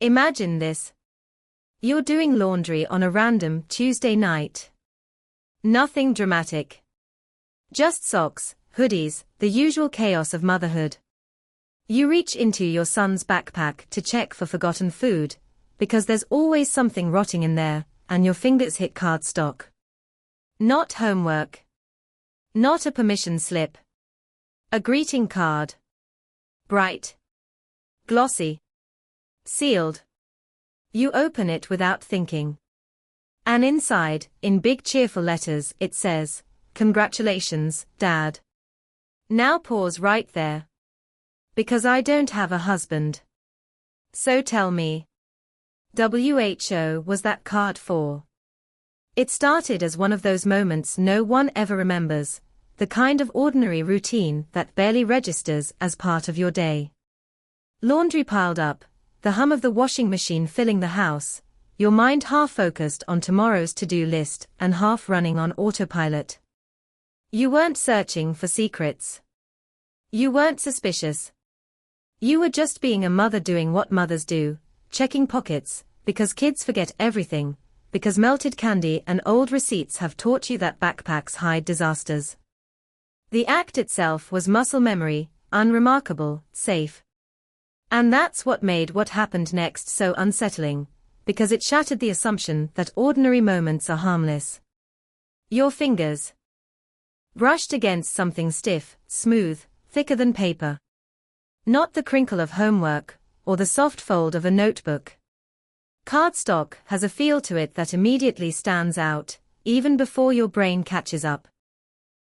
Imagine this. You're doing laundry on a random Tuesday night. Nothing dramatic. Just socks, hoodies, the usual chaos of motherhood. You reach into your son's backpack to check for forgotten food, because there's always something rotting in there, and your fingers hit cardstock. Not homework. Not a permission slip. A greeting card. Bright. Glossy. Sealed. You open it without thinking. And inside, in big cheerful letters, it says, "Congratulations, Dad." Now pause right there. Because I don't have a husband. So tell me. WHO was that card for? It started as one of those moments no one ever remembers, the kind of ordinary routine that barely registers as part of your day. Laundry piled up, the hum of the washing machine filling the house, your mind half focused on tomorrow's to-do list and half running on autopilot. You weren't searching for secrets. You weren't suspicious. You were just being a mother doing what mothers do, checking pockets, because kids forget everything, because melted candy and old receipts have taught you that backpacks hide disasters. The act itself was muscle memory, unremarkable, safe. And that's what made what happened next so unsettling, because it shattered the assumption that ordinary moments are harmless. Your fingers brushed against something stiff, smooth, thicker than paper. Not the crinkle of homework, or the soft fold of a notebook. Cardstock has a feel to it that immediately stands out, even before your brain catches up.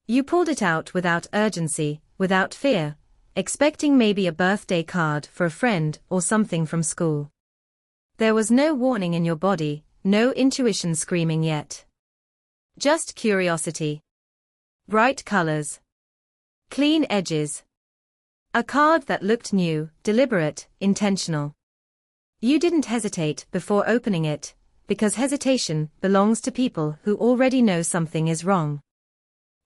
You pulled it out without urgency, without fear, expecting maybe a birthday card for a friend or something from school. There was no warning in your body, no intuition screaming yet. Just curiosity. Bright colors. Clean edges. A card that looked new, deliberate, intentional. You didn't hesitate before opening it, because hesitation belongs to people who already know something is wrong.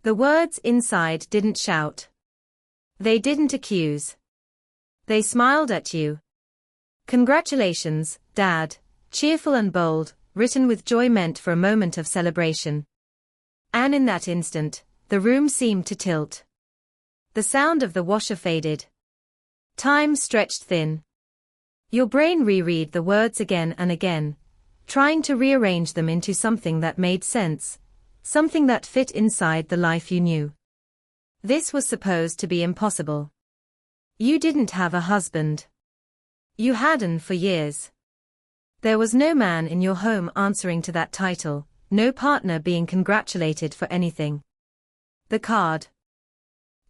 The words inside didn't shout. They didn't accuse. They smiled at you. "Congratulations, Dad," cheerful and bold, written with joy meant for a moment of celebration. And in that instant, the room seemed to tilt. The sound of the washer faded. Time stretched thin. Your brain reread the words again and again, trying to rearrange them into something that made sense, something that fit inside the life you knew. This was supposed to be impossible. You didn't have a husband. You hadn't for years. There was no man in your home answering to that title, no partner being congratulated for anything. The card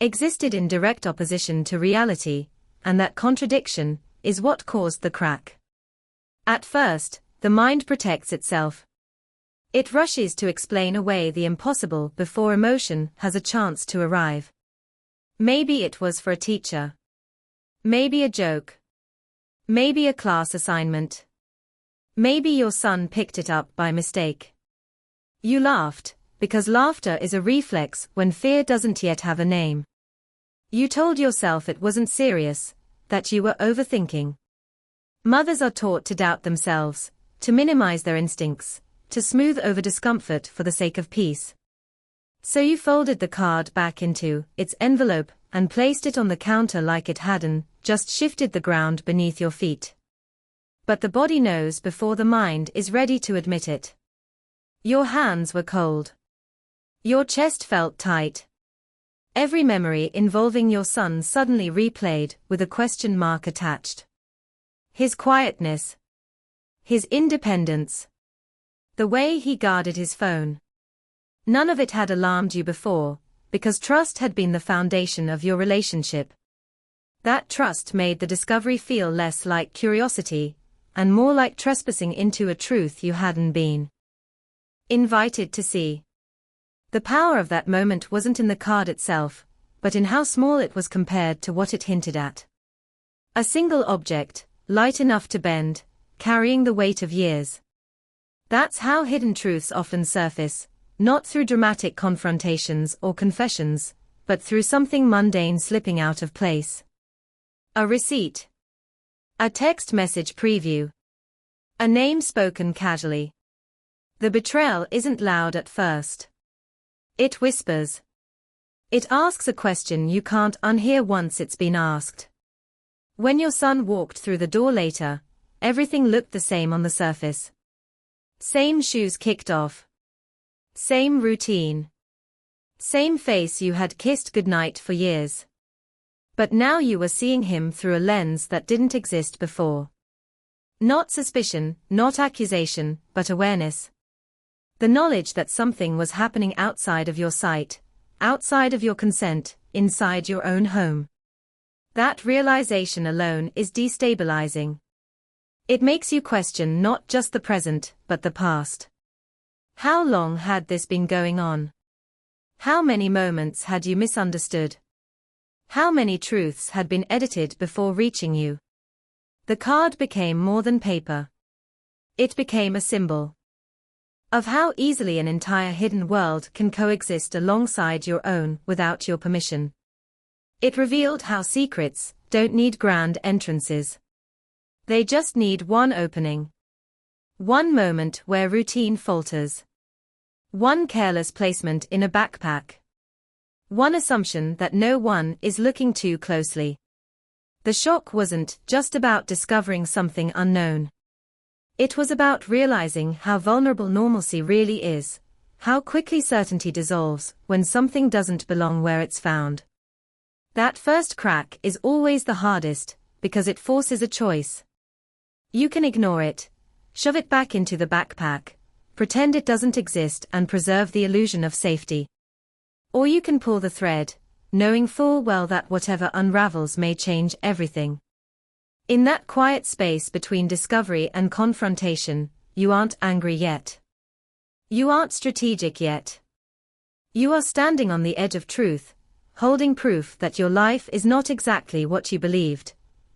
existed in direct opposition to reality, and that contradiction is what caused the crack. At first, the mind protects itself. It rushes to explain away the impossible before emotion has a chance to arrive. Maybe it was for a teacher. Maybe a joke. Maybe a class assignment. Maybe your son picked it up by mistake. You laughed, because laughter is a reflex when fear doesn't yet have a name. You told yourself it wasn't serious, that you were overthinking. Mothers are taught to doubt themselves, to minimize their instincts, to smooth over discomfort for the sake of peace. So you folded the card back into its envelope and placed it on the counter like it hadn't just shifted the ground beneath your feet. But the body knows before the mind is ready to admit it. Your hands were cold. Your chest felt tight. Every memory involving your son suddenly replayed with a question mark attached. His quietness. His independence. The way he guarded his phone. None of it had alarmed you before, because trust had been the foundation of your relationship. That trust made the discovery feel less like curiosity, and more like trespassing into a truth you hadn't been invited to see. The power of that moment wasn't in the card itself, but in how small it was compared to what it hinted at. A single object, light enough to bend, carrying the weight of years. That's how hidden truths often surface, not through dramatic confrontations or confessions, but through something mundane slipping out of place. A receipt. A text message preview. A name spoken casually. The betrayal isn't loud at first. It whispers. It asks a question you can't unhear once it's been asked. When your son walked through the door later, everything looked the same on the surface. Same shoes kicked off. Same routine. Same face you had kissed goodnight for years. But now you were seeing him through a lens that didn't exist before. Not suspicion, not accusation, but awareness. The knowledge that something was happening outside of your sight, outside of your consent, inside your own home. That realization alone is destabilizing. It makes you question not just the present, but the past. How long had this been going on? How many moments had you misunderstood? How many truths had been edited before reaching you? The card became more than paper. It became a symbol of how easily an entire hidden world can coexist alongside your own without your permission. It revealed how secrets don't need grand entrances. They just need one opening. One moment where routine falters. One careless placement in a backpack. One assumption that no one is looking too closely. The shock wasn't just about discovering something unknown. It was about realizing how vulnerable normalcy really is, how quickly certainty dissolves when something doesn't belong where it's found. That first crack is always the hardest, because it forces a choice. You can ignore it, shove it back into the backpack, pretend it doesn't exist and preserve the illusion of safety. Or you can pull the thread, knowing full well that whatever unravels may change everything. In that quiet space between discovery and confrontation, you aren't angry yet. You aren't strategic yet. You are standing on the edge of truth, holding proof that your life is not exactly what you believed,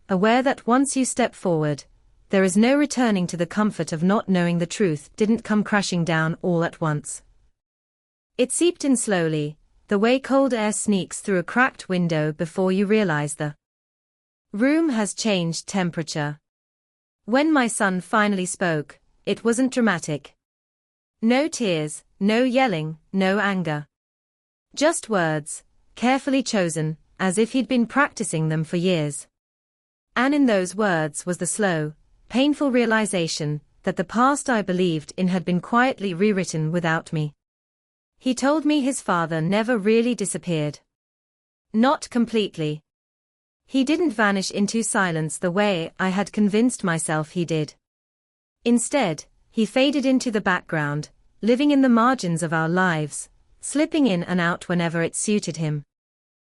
aware that once you step forward, there is no returning to the comfort of not knowing the truth didn't come crashing down all at once. It seeped in slowly, the way cold air sneaks through a cracked window before you realize the room has changed temperature. When my son finally spoke, it wasn't dramatic. No tears, no yelling, no anger. Just words, carefully chosen, as if he'd been practicing them for years. And in those words was the slow, painful realization that the past I believed in had been quietly rewritten without me. He told me his father never really disappeared. Not completely. He didn't vanish into silence the way I had convinced myself he did. Instead, he faded into the background, living in the margins of our lives, slipping in and out whenever it suited him.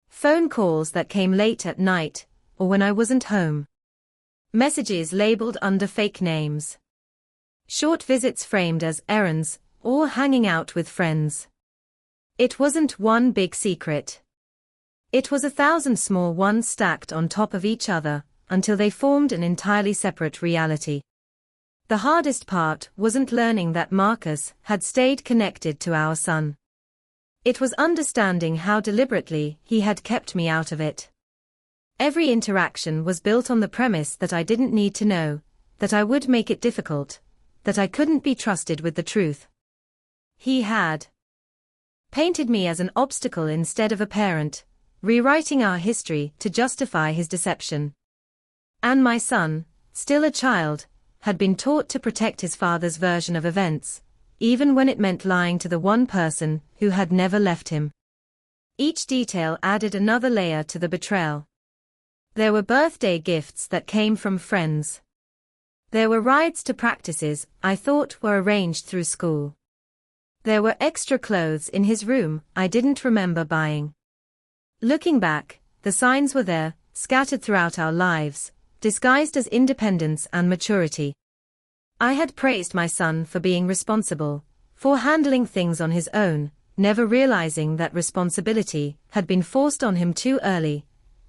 Phone calls that came late at night, or when I wasn't home. Messages labeled under fake names. Short visits framed as errands, or hanging out with friends. It wasn't one big secret. It was 1,000 small ones stacked on top of each other, until they formed an entirely separate reality. The hardest part wasn't learning that Marcus had stayed connected to our son. It was understanding how deliberately he had kept me out of it. Every interaction was built on the premise that I didn't need to know, that I would make it difficult, that I couldn't be trusted with the truth. He had painted me as an obstacle instead of a parent, rewriting our history to justify his deception. And my son, still a child, had been taught to protect his father's version of events, even when it meant lying to the one person who had never left him. Each detail added another layer to the betrayal. There were birthday gifts that came from friends. There were rides to practices I thought were arranged through school. There were extra clothes in his room I didn't remember buying. Looking back, the signs were there, scattered throughout our lives, disguised as independence and maturity. I had praised my son for being responsible, for handling things on his own, never realizing that responsibility had been forced on him too early,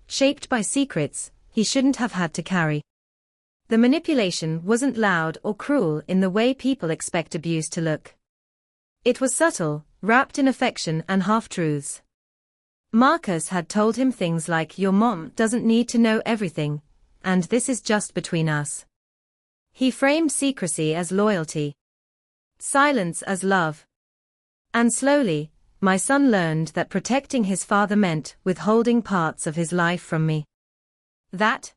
shaped by secrets he shouldn't have had to carry. The manipulation wasn't loud or cruel in the way people expect abuse to look. It was subtle, wrapped in affection and half-truths. Marcus had told him things like, "Your mom doesn't need to know everything, and this is just between us." He framed secrecy as loyalty, silence as love. And slowly, my son learned that protecting his father meant withholding parts of his life from me. That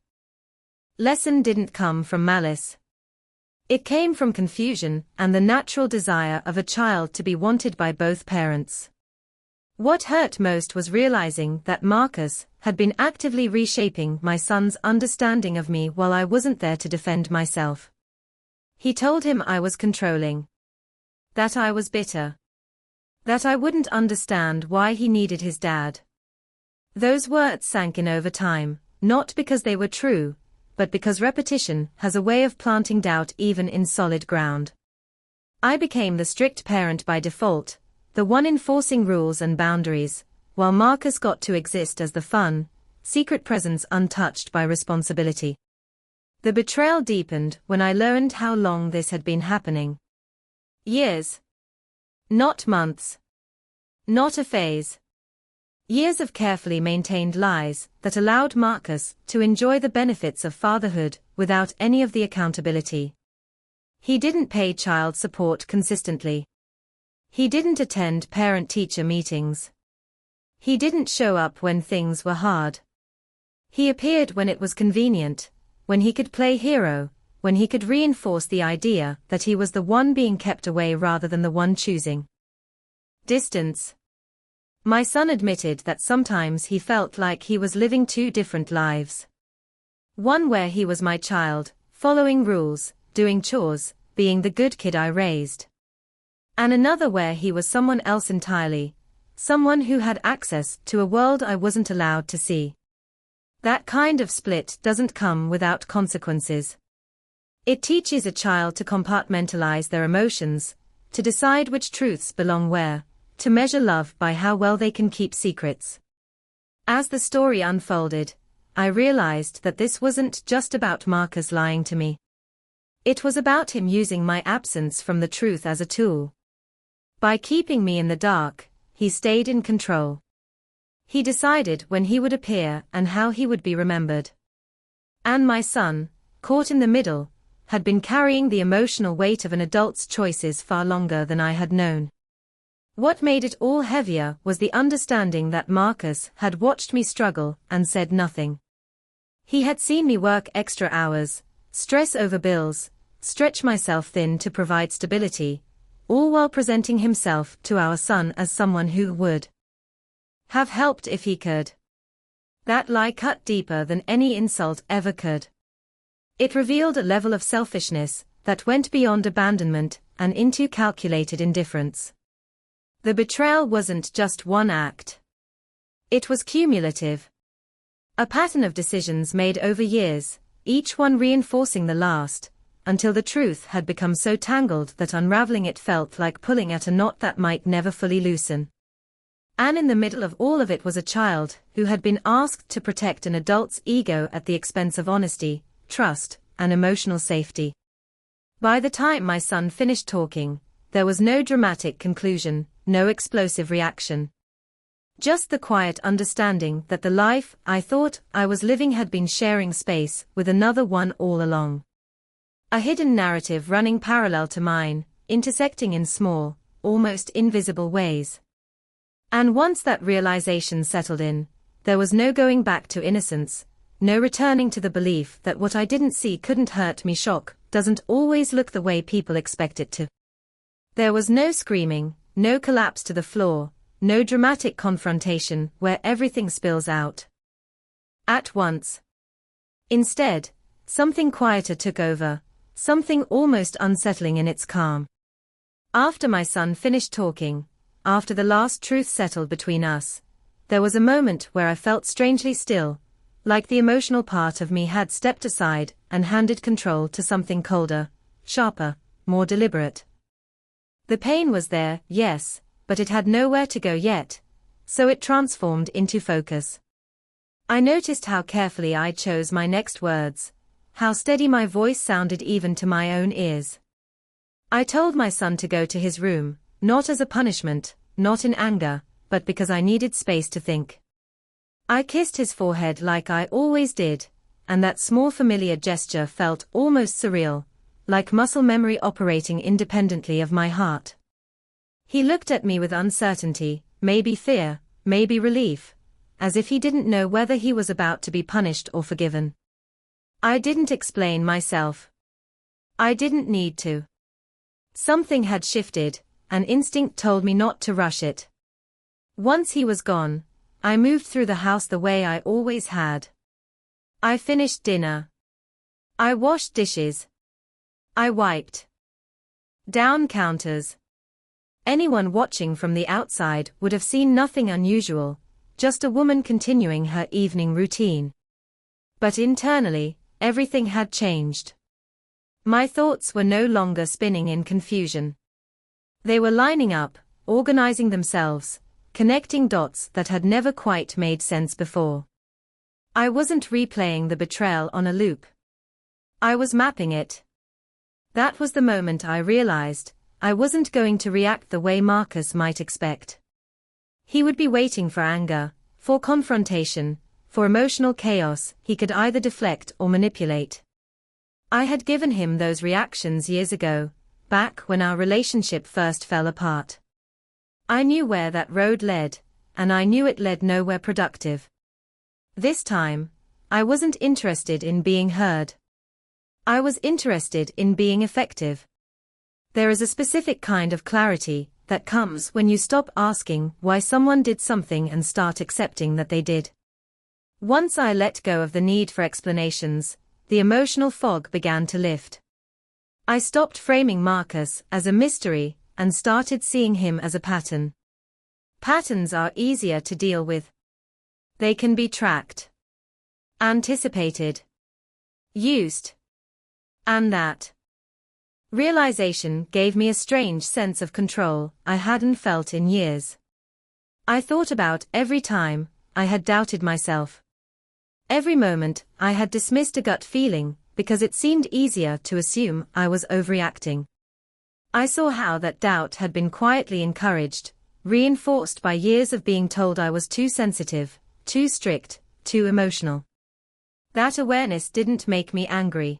lesson didn't come from malice. It came from confusion and the natural desire of a child to be wanted by both parents. What hurt most was realizing that Marcus had been actively reshaping my son's understanding of me while I wasn't there to defend myself. He told him I was controlling, that I was bitter, that I wouldn't understand why he needed his dad. Those words sank in over time, not because they were true, but because repetition has a way of planting doubt even in solid ground. I became the strict parent by default, the one enforcing rules and boundaries, while Marcus got to exist as the fun, secret presence untouched by responsibility. The betrayal deepened when I learned how long this had been happening. Years. Not months. Not a phase. Years of carefully maintained lies that allowed Marcus to enjoy the benefits of fatherhood without any of the accountability. He didn't pay child support consistently. He didn't attend parent-teacher meetings. He didn't show up when things were hard. He appeared when it was convenient, when he could play hero, when he could reinforce the idea that he was the one being kept away rather than the one choosing distance. My son admitted that sometimes he felt like he was living two different lives. One where he was my child, following rules, doing chores, being the good kid I raised. And another where he was someone else entirely, someone who had access to a world I wasn't allowed to see. That kind of split doesn't come without consequences. It teaches a child to compartmentalize their emotions, to decide which truths belong where, to measure love by how well they can keep secrets. As the story unfolded, I realized that this wasn't just about Marcus lying to me. It was about him using my absence from the truth as a tool. By keeping me in the dark, he stayed in control. He decided when he would appear and how he would be remembered. And my son, caught in the middle, had been carrying the emotional weight of an adult's choices far longer than I had known. What made it all heavier was the understanding that Marcus had watched me struggle and said nothing. He had seen me work extra hours, stress over bills, stretch myself thin to provide stability, all while presenting himself to our son as someone who would have helped if he could. That lie cut deeper than any insult ever could. It revealed a level of selfishness that went beyond abandonment and into calculated indifference. The betrayal wasn't just one act. It was cumulative. A pattern of decisions made over years, each one reinforcing the last, until the truth had become so tangled that unraveling it felt like pulling at a knot that might never fully loosen. And in the middle of all of it was a child who had been asked to protect an adult's ego at the expense of honesty, trust, and emotional safety. By the time my son finished talking, there was no dramatic conclusion, no explosive reaction. Just the quiet understanding that the life I thought I was living had been sharing space with another one all along. A hidden narrative running parallel to mine, intersecting in small, almost invisible ways. And once that realization settled in, there was no going back to innocence, no returning to the belief that what I didn't see couldn't hurt me. Shock doesn't always look the way people expect it to. There was no screaming, no collapse to the floor, no dramatic confrontation where everything spills out at once. Instead, something quieter took over, something almost unsettling in its calm. After my son finished talking, after the last truth settled between us, there was a moment where I felt strangely still, like the emotional part of me had stepped aside and handed control to something colder, sharper, more deliberate. The pain was there, yes, but it had nowhere to go yet, so it transformed into focus. I noticed how carefully I chose my next words, how steady my voice sounded even to my own ears. I told my son to go to his room, not as a punishment, not in anger, but because I needed space to think. I kissed his forehead like I always did, and that small familiar gesture felt almost surreal, like muscle memory operating independently of my heart. He looked at me with uncertainty, maybe fear, maybe relief, as if he didn't know whether he was about to be punished or forgiven. I didn't explain myself. I didn't need to. Something had shifted, an instinct told me not to rush it. Once he was gone, I moved through the house the way I always had. I finished dinner. I washed dishes. I wiped down counters. Anyone watching from the outside would have seen nothing unusual, just a woman continuing her evening routine. But internally, everything had changed. My thoughts were no longer spinning in confusion. They were lining up, organizing themselves, connecting dots that had never quite made sense before. I wasn't replaying the betrayal on a loop. I was mapping it. That was the moment I realized I wasn't going to react the way Marcus might expect. He would be waiting for anger, for confrontation, for emotional chaos he could either deflect or manipulate. I had given him those reactions years ago, back when our relationship first fell apart. I knew where that road led, and I knew it led nowhere productive. This time, I wasn't interested in being heard. I was interested in being effective. There is a specific kind of clarity that comes when you stop asking why someone did something and start accepting that they did. Once I let go of the need for explanations, the emotional fog began to lift. I stopped framing Marcus as a mystery and started seeing him as a pattern. Patterns are easier to deal with. They can be tracked, anticipated, used. And that realization gave me a strange sense of control I hadn't felt in years. I thought about every time I had doubted myself. Every moment I had dismissed a gut feeling because it seemed easier to assume I was overreacting. I saw how that doubt had been quietly encouraged, reinforced by years of being told I was too sensitive, too strict, too emotional. That awareness didn't make me angry.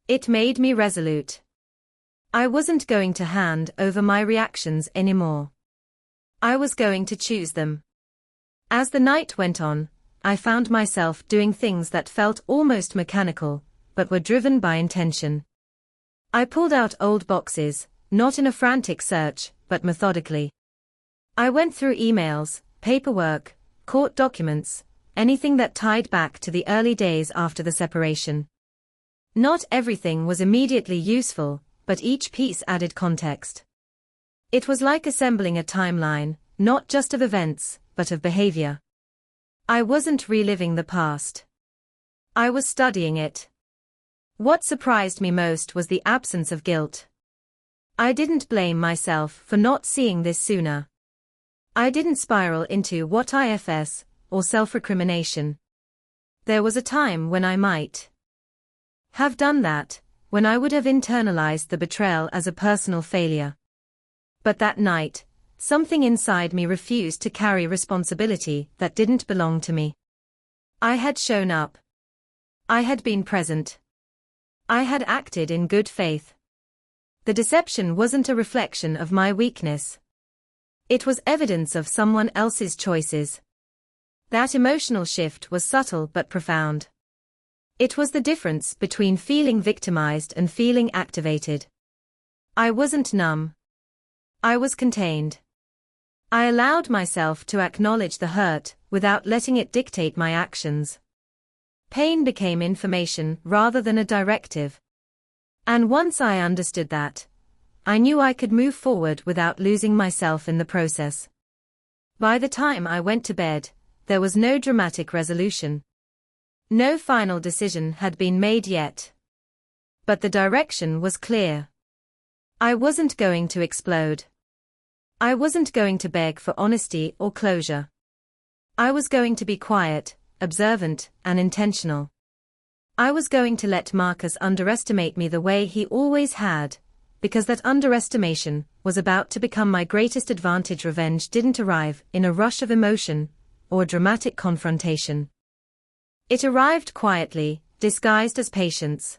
It made me resolute. I wasn't going to hand over my reactions anymore. I was going to choose them. As the night went on, I found myself doing things that felt almost mechanical, but were driven by intention. I pulled out old boxes, not in a frantic search, but methodically. I went through emails, paperwork, court documents, anything that tied back to the early days after the separation. Not everything was immediately useful, but each piece added context. It was like assembling a timeline, not just of events, but of behavior. I wasn't reliving the past. I was studying it. What surprised me most was the absence of guilt. I didn't blame myself for not seeing this sooner. I didn't spiral into what ifs, or self-recrimination. There was a time when I might have done that, when I would have internalized the betrayal as a personal failure. But that night, something inside me refused to carry responsibility that didn't belong to me. I had shown up. I had been present. I had acted in good faith. The deception wasn't a reflection of my weakness. It was evidence of someone else's choices. That emotional shift was subtle but profound. It was the difference between feeling victimized and feeling activated. I wasn't numb. I was contained. I allowed myself to acknowledge the hurt without letting it dictate my actions. Pain became information rather than a directive. And once I understood that, I knew I could move forward without losing myself in the process. By the time I went to bed, there was no dramatic resolution. No final decision had been made yet. But the direction was clear. I wasn't going to explode. I wasn't going to beg for honesty or closure. I was going to be quiet, observant, and intentional. I was going to let Marcus underestimate me the way he always had, because that underestimation was about to become my greatest advantage. Revenge didn't arrive in a rush of emotion or dramatic confrontation. It arrived quietly, disguised as patience.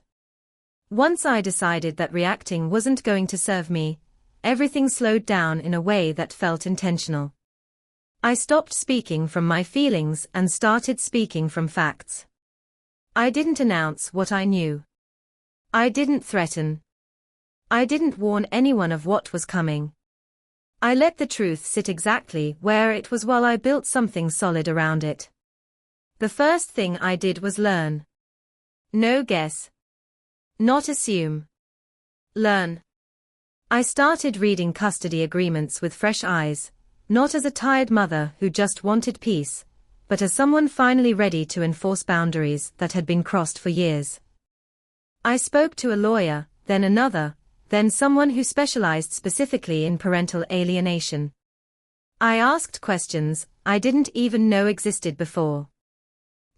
Once I decided that reacting wasn't going to serve me, everything slowed down in a way that felt intentional. I stopped speaking from my feelings and started speaking from facts. I didn't announce what I knew. I didn't threaten. I didn't warn anyone of what was coming. I let the truth sit exactly where it was while I built something solid around it. The first thing I did was learn. No guess. Not assume. Learn. I started reading custody agreements with fresh eyes, not as a tired mother who just wanted peace, but as someone finally ready to enforce boundaries that had been crossed for years. I spoke to a lawyer, then another, then someone who specialized specifically in parental alienation. I asked questions I didn't even know existed before.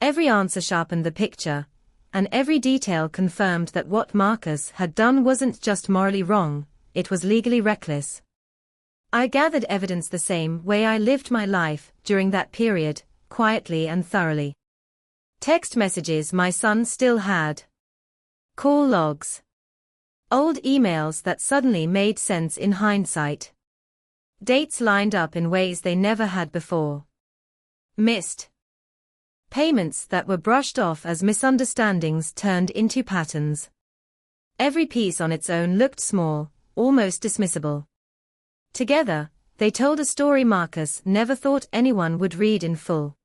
Every answer sharpened the picture, and every detail confirmed that what Marcus had done wasn't just morally wrong, it was legally reckless. I gathered evidence the same way I lived my life during that period, quietly and thoroughly. Text messages my son still had. Call logs. Old emails that suddenly made sense in hindsight. Dates lined up in ways they never had before. Missed payments that were brushed off as misunderstandings turned into patterns. Every piece on its own looked small, almost dismissible. Together, they told a story Marcus never thought anyone would read in full.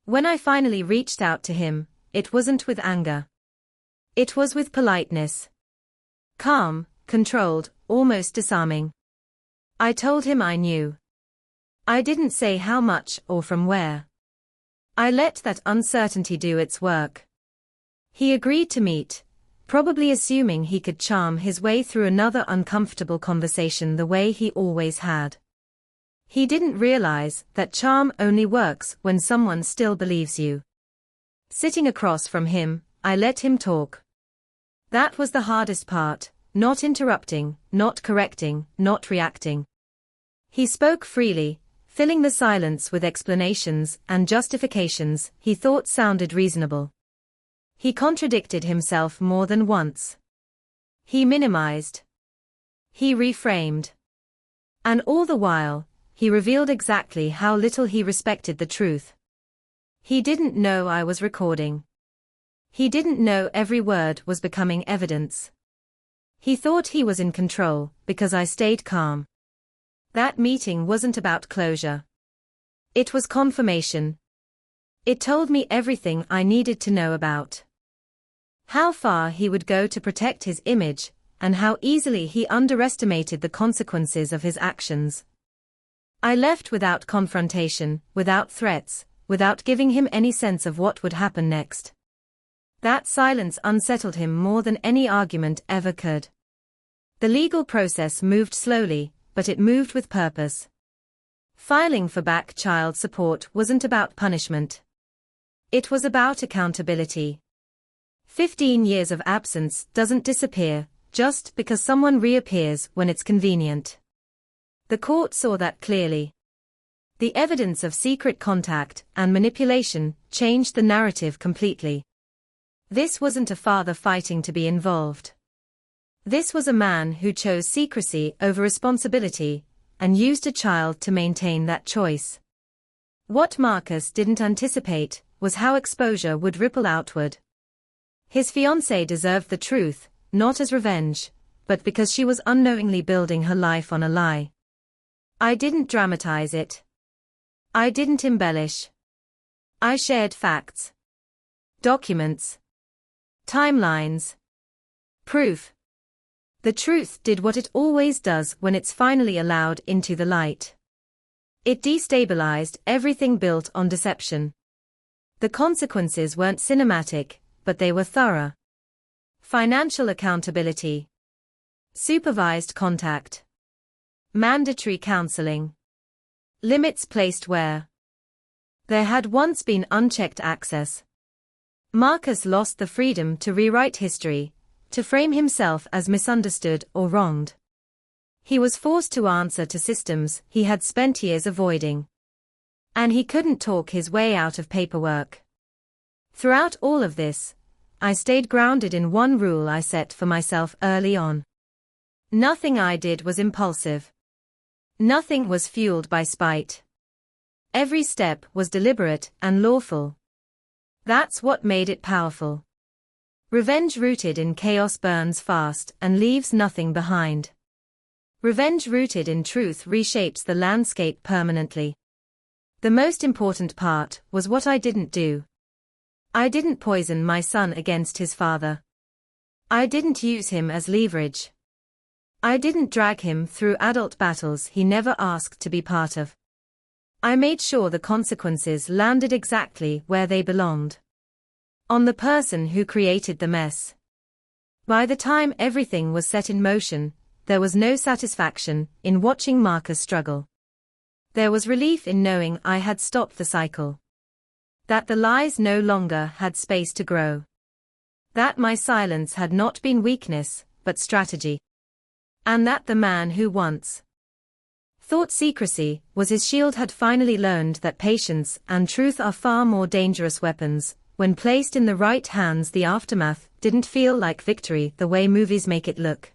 When I finally reached out to him, it wasn't with anger. It was with politeness. Calm, controlled, almost disarming. I told him I knew. I didn't say how much or from where. I let that uncertainty do its work. He agreed to meet, probably assuming he could charm his way through another uncomfortable conversation the way he always had. He didn't realize that charm only works when someone still believes you. Sitting across from him, I let him talk. That was the hardest part, not interrupting, not correcting, not reacting. He spoke freely, filling the silence with explanations and justifications he thought sounded reasonable. He contradicted himself more than once. He minimized. He reframed. And all the while, he revealed exactly how little he respected the truth. He didn't know I was recording. He didn't know every word was becoming evidence. He thought he was in control because I stayed calm. That meeting wasn't about closure. It was confirmation. It told me everything I needed to know about how far he would go to protect his image, and how easily he underestimated the consequences of his actions. I left without confrontation, without threats, without giving him any sense of what would happen next. That silence unsettled him more than any argument ever could. The legal process moved slowly, but it moved with purpose. Filing for back child support wasn't about punishment. It was about accountability. 15 years of absence doesn't disappear just because someone reappears when it's convenient. The court saw that clearly. The evidence of secret contact and manipulation changed the narrative completely. This wasn't a father fighting to be involved. This was a man who chose secrecy over responsibility, and used a child to maintain that choice. What Marcus didn't anticipate was how exposure would ripple outward. His fiancée deserved the truth, not as revenge, but because she was unknowingly building her life on a lie. I didn't dramatize it. I didn't embellish. I shared facts. Documents. Timelines. Proof. The truth did what it always does when it's finally allowed into the light. It destabilized everything built on deception. The consequences weren't cinematic, but they were thorough. Financial accountability. Supervised contact. Mandatory counseling. Limits placed where there had once been unchecked access. Marcus lost the freedom to rewrite history, to frame himself as misunderstood or wronged. He was forced to answer to systems he had spent years avoiding. And he couldn't talk his way out of paperwork. Throughout all of this, I stayed grounded in one rule I set for myself early on. Nothing I did was impulsive. Nothing was fueled by spite. Every step was deliberate and lawful. That's what made it powerful. Revenge rooted in chaos burns fast and leaves nothing behind. Revenge rooted in truth reshapes the landscape permanently. The most important part was what I didn't do. I didn't poison my son against his father. I didn't use him as leverage. I didn't drag him through adult battles he never asked to be part of. I made sure the consequences landed exactly where they belonged. On the person who created the mess. By the time everything was set in motion, there was no satisfaction in watching Marcus struggle. There was relief in knowing I had stopped the cycle. That the lies no longer had space to grow. That my silence had not been weakness, but strategy. And that the man who once thought secrecy was his shield had finally learned that patience and truth are far more dangerous weapons. When placed in the right hands, the aftermath didn't feel like victory the way movies make it look.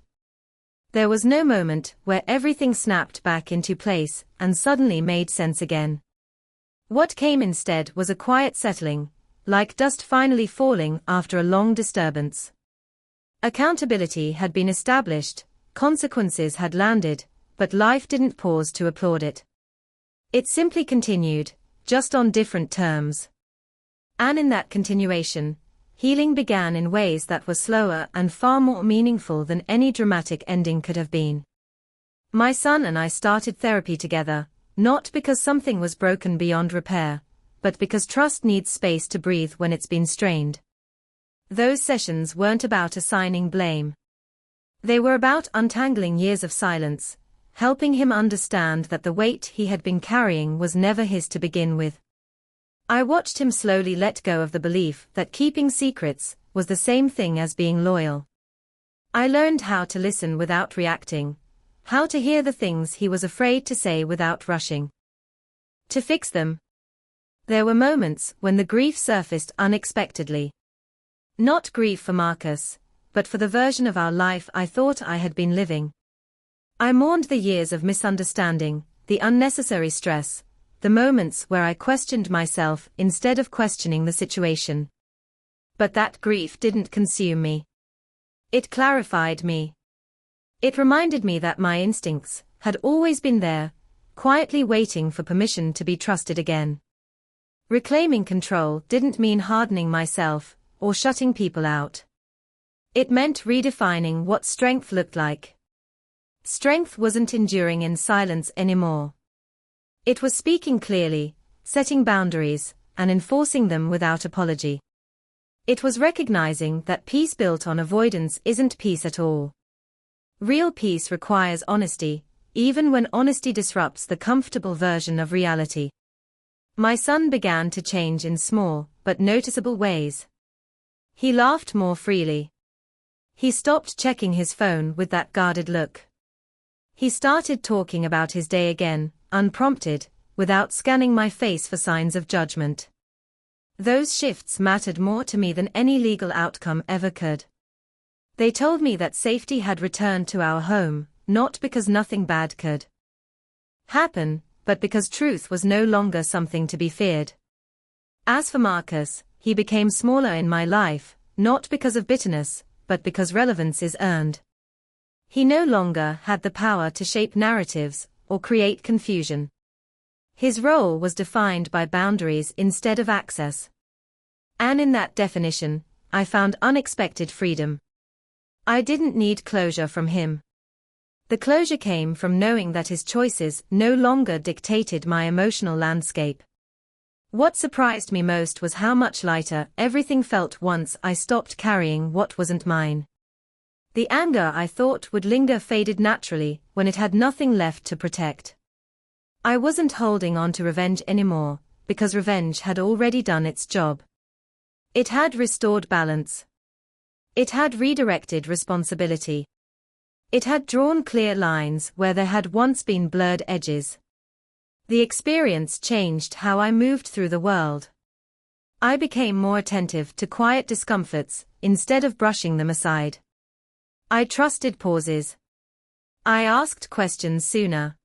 There was no moment where everything snapped back into place and suddenly made sense again. What came instead was a quiet settling, like dust finally falling after a long disturbance. Accountability had been established, consequences had landed, but life didn't pause to applaud it. It simply continued, just on different terms. And in that continuation, healing began in ways that were slower and far more meaningful than any dramatic ending could have been. My son and I started therapy together, not because something was broken beyond repair, but because trust needs space to breathe when it's been strained. Those sessions weren't about assigning blame. They were about untangling years of silence, helping him understand that the weight he had been carrying was never his to begin with. I watched him slowly let go of the belief that keeping secrets was the same thing as being loyal. I learned how to listen without reacting, how to hear the things he was afraid to say without rushing to fix them. There were moments when the grief surfaced unexpectedly. Not grief for Marcus, but for the version of our life I thought I had been living. I mourned the years of misunderstanding, the unnecessary stress, the moments where I questioned myself instead of questioning the situation. But that grief didn't consume me. It clarified me. It reminded me that my instincts had always been there, quietly waiting for permission to be trusted again. Reclaiming control didn't mean hardening myself or shutting people out. It meant redefining what strength looked like. Strength wasn't enduring in silence anymore. It was speaking clearly, setting boundaries, and enforcing them without apology. It was recognizing that peace built on avoidance isn't peace at all. Real peace requires honesty, even when honesty disrupts the comfortable version of reality. My son began to change in small, but noticeable ways. He laughed more freely. He stopped checking his phone with that guarded look. He started talking about his day again, unprompted, without scanning my face for signs of judgment. Those shifts mattered more to me than any legal outcome ever could. They told me that safety had returned to our home, not because nothing bad could happen, but because truth was no longer something to be feared. As for Marcus, he became smaller in my life, not because of bitterness, but because relevance is earned. He no longer had the power to shape narratives or create confusion. His role was defined by boundaries instead of access. And in that definition, I found unexpected freedom. I didn't need closure from him. The closure came from knowing that his choices no longer dictated my emotional landscape. What surprised me most was how much lighter everything felt once I stopped carrying what wasn't mine. The anger I thought would linger faded naturally when it had nothing left to protect. I wasn't holding on to revenge anymore, because revenge had already done its job. It had restored balance. It had redirected responsibility. It had drawn clear lines where there had once been blurred edges. The experience changed how I moved through the world. I became more attentive to quiet discomforts, instead of brushing them aside. I trusted pauses. I asked questions sooner.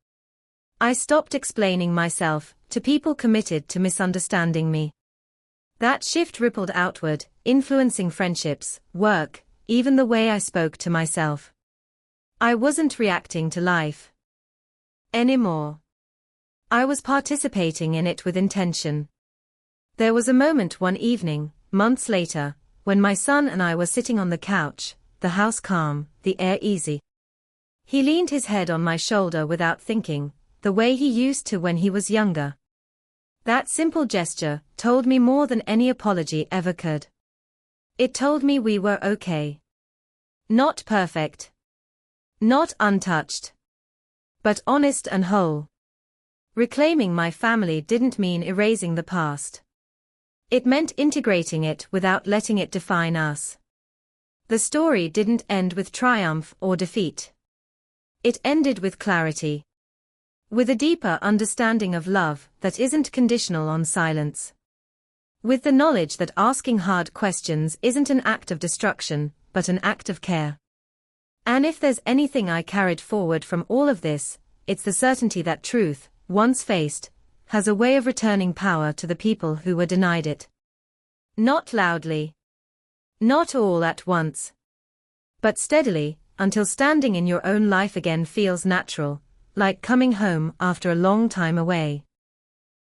I stopped explaining myself to people committed to misunderstanding me. That shift rippled outward, influencing friendships, work, even the way I spoke to myself. I wasn't reacting to life anymore. I was participating in it with intention. There was a moment one evening, months later, when my son and I were sitting on the couch, the house calm, the air easy. He leaned his head on my shoulder without thinking, the way he used to when he was younger. That simple gesture told me more than any apology ever could. It told me we were okay. Not perfect. Not untouched. But honest and whole. Reclaiming my family didn't mean erasing the past. It meant integrating it without letting it define us. The story didn't end with triumph or defeat. It ended with clarity. With a deeper understanding of love that isn't conditional on silence. With the knowledge that asking hard questions isn't an act of destruction, but an act of care. And if there's anything I carried forward from all of this, it's the certainty that truth, once faced, has a way of returning power to the people who were denied it. Not loudly. Not all at once. But steadily, until standing in your own life again feels natural, like coming home after a long time away.